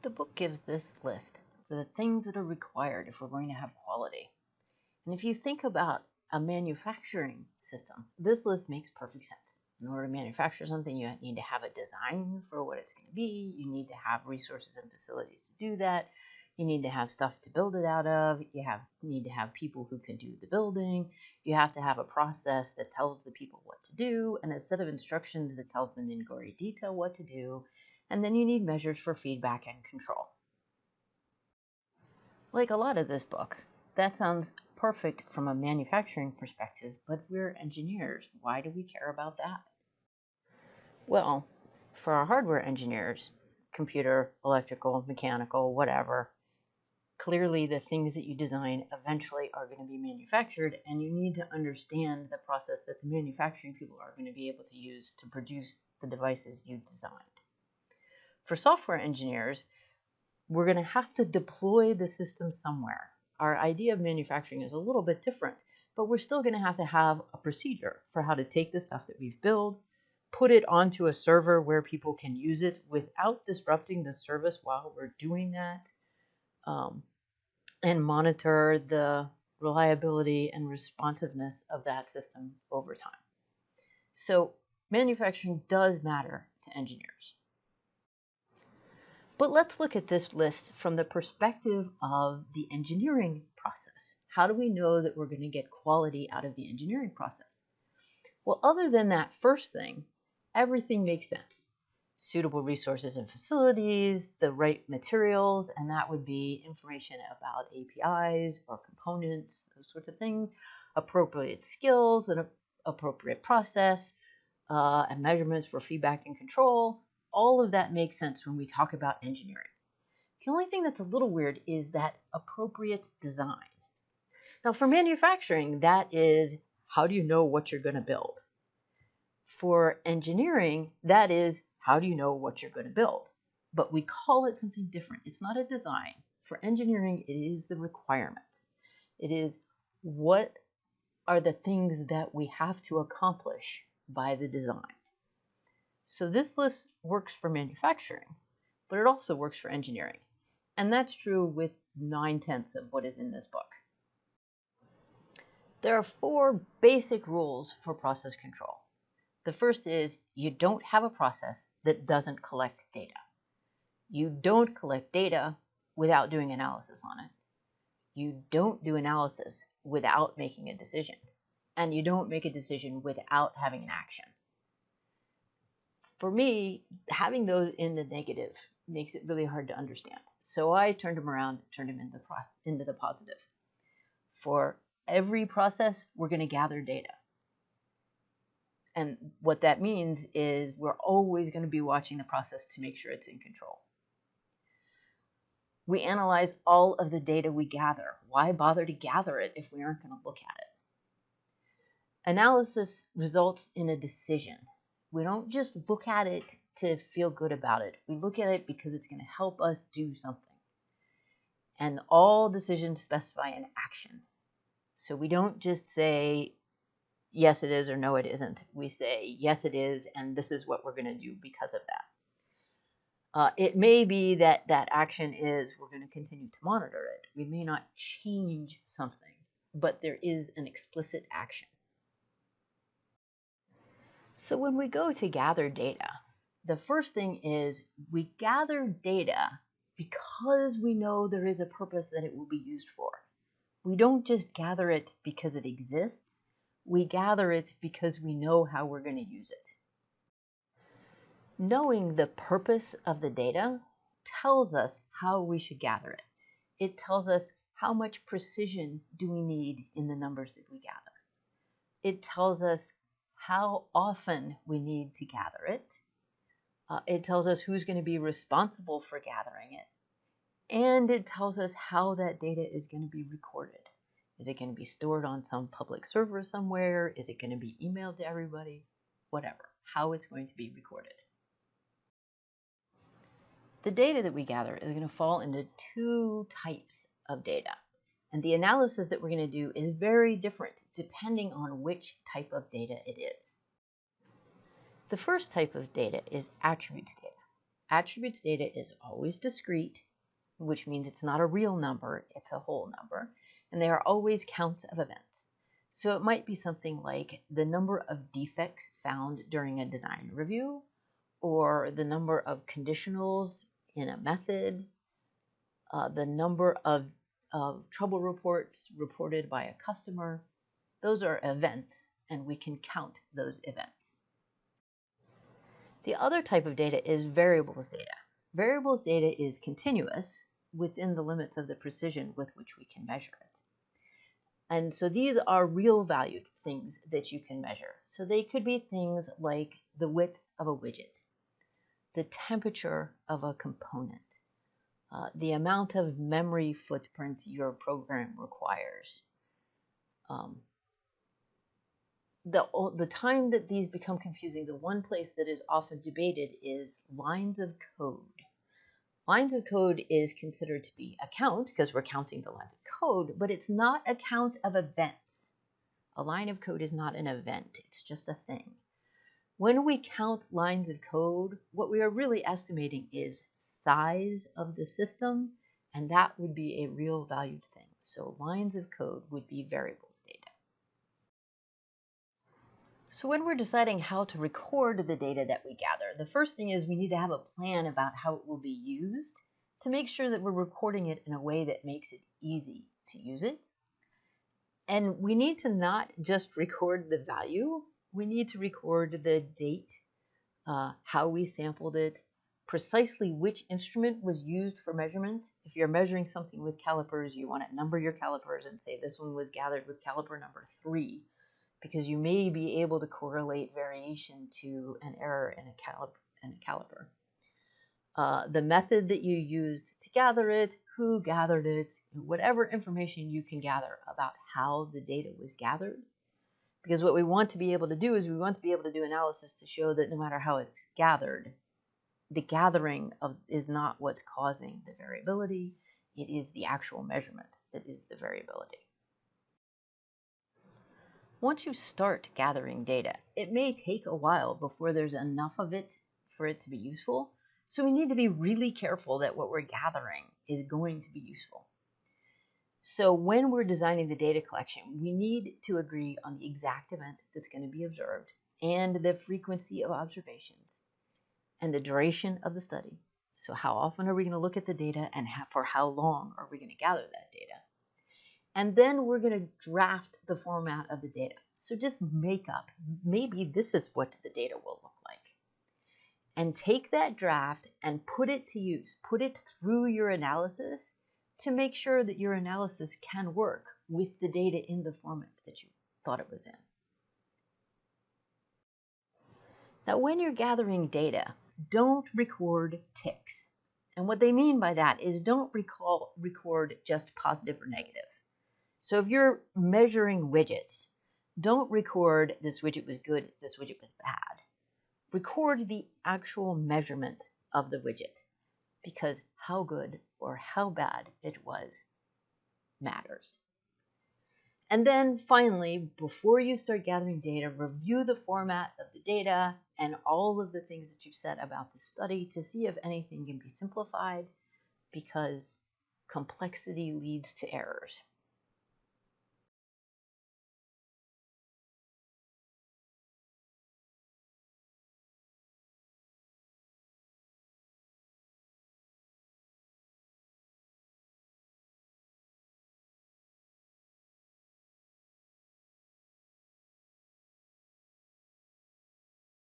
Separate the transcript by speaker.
Speaker 1: The book gives this list for the things that are required if we're going to have quality. And if you think about a manufacturing system, this list makes perfect sense. In order to manufacture something, you need to have a design for what it's going to be. You need to have resources and facilities to do that. You need to have stuff to build it out of. You need to have people who can do the building. You have to have a process that tells the people what to do and a set of instructions that tells them in gory detail what to do. And then you need measures for feedback and control. Like a lot of this book, that sounds perfect from a manufacturing perspective, but we're engineers. Why do we care about that? Well, for our hardware engineers, computer, electrical, mechanical, whatever, clearly the things that you design eventually are going to be manufactured, and you need to understand the process that the manufacturing people are going to be able to use to produce the devices you designed. For software engineers, we're going to have to deploy the system somewhere. Our idea of manufacturing is a little bit different, but we're still going to have a procedure for how to take the stuff that we've built, put it onto a server where people can use it without disrupting the service while we're doing that, and monitor the reliability and responsiveness of that system over time. So manufacturing does matter to engineers. But let's look at this list from the perspective of the engineering process. How do we know that we're going to get quality out of the engineering process? Well, other than that first thing, everything makes sense. Suitable resources and facilities, the right materials, and that would be information about APIs or components, those sorts of things, appropriate skills, an appropriate process, and measurements for feedback and control. All of that makes sense when we talk about engineering. The only thing that's a little weird is that appropriate design. Now, for manufacturing, that is, how do you know what you're going to build? For engineering, that is, how do you know what you're going to build? But we call it something different. It's not a design. For engineering, it is the requirements. It is what are the things that we have to accomplish by the design. So this list works for manufacturing, but it also works for engineering. And that's true with 9/10 of what is in this book. There are 4 basic rules for process control. The first is you don't have a process that doesn't collect data. You don't collect data without doing analysis on it. You don't do analysis without making a decision. And you don't make a decision without having an action. For me, having those in the negative makes it really hard to understand. So I turned them around, turned them into the positive. For every process, we're going to gather data. And what that means is we're always going to be watching the process to make sure it's in control. We analyze all of the data we gather. Why bother to gather it if we aren't going to look at it? Analysis results in a decision. We don't just look at it to feel good about it. We look at it because it's going to help us do something. And all decisions specify an action. So we don't just say, yes, it is, or no, it isn't. We say, yes, it is, and this is what we're going to do because of that. It may be that that action is we're going to continue to monitor it. We may not change something, but there is an explicit action. So when we go to gather data, the first thing is we gather data because we know there is a purpose that it will be used for. We don't just gather it because it exists. We gather it because we know how we're going to use it. Knowing the purpose of the data tells us how we should gather it. It tells us how much precision do we need in the numbers that we gather. It tells us how often we need to gather it. It tells us who's going to be responsible for gathering it. And it tells us how that data is going to be recorded. Is it going to be stored on some public server somewhere? Is it going to be emailed to everybody? Whatever, how it's going to be recorded. The data that we gather is going to fall into 2 types of data. And the analysis that we're going to do is very different depending on which type of data it is. The first type of data is attributes data. Attributes data is always discrete, which means it's not a real number, it's a whole number, and they are always counts of events. So it might be something like the number of defects found during a design review, or the number of conditionals in a method, the number of trouble reports reported by a customer. Those are events, and we can count those events. The other type of data is variables data. Variables data is continuous within the limits of the precision with which we can measure it. And so these are real valued things that you can measure. So they could be things like the width of a widget, the temperature of a component, the amount of memory footprint your program requires. The time that these become confusing, the one place that is often debated is lines of code. Lines of code is considered to be a count because we're counting the lines of code, but it's not a count of events. A line of code is not an event, it's just a thing. When we count lines of code, what we are really estimating is size of the system, and that would be a real valued thing. So lines of code would be variables data. So when we're deciding how to record the data that we gather, the first thing is we need to have a plan about how it will be used to make sure that we're recording it in a way that makes it easy to use it. And we need to not just record the value, we need to record the date, how we sampled it, precisely which instrument was used for measurement. If you're measuring something with calipers, you want to number your calipers and say this one was gathered with caliper number 3. Because you may be able to correlate variation to an error in a caliper. The method that you used to gather it, who gathered it, whatever information you can gather about how the data was gathered. Because what we want to be able to do is we want to be able to do analysis to show that no matter how it's gathered, the gathering is not what's causing the variability. It is the actual measurement that is the variability. Once you start gathering data, it may take a while before there's enough of it for it to be useful. So we need to be really careful that what we're gathering is going to be useful. So when we're designing the data collection, we need to agree on the exact event that's going to be observed and the frequency of observations and the duration of the study. So how often are we going to look at the data and for how long are we going to gather that data? And then we're going to draft the format of the data. So just make up, maybe this is what the data will look like. And take that draft and put it to use. Put it through your analysis to make sure that your analysis can work with the data in the format that you thought it was in. Now, when you're gathering data, don't record ticks. And what they mean by that is don't record just positive or negative. So if you're measuring widgets, don't record this widget was good, this widget was bad. Record the actual measurement of the widget, because how good or how bad it was matters. And then finally, before you start gathering data, review the format of the data and all of the things that you've said about the study to see if anything can be simplified, because complexity leads to errors.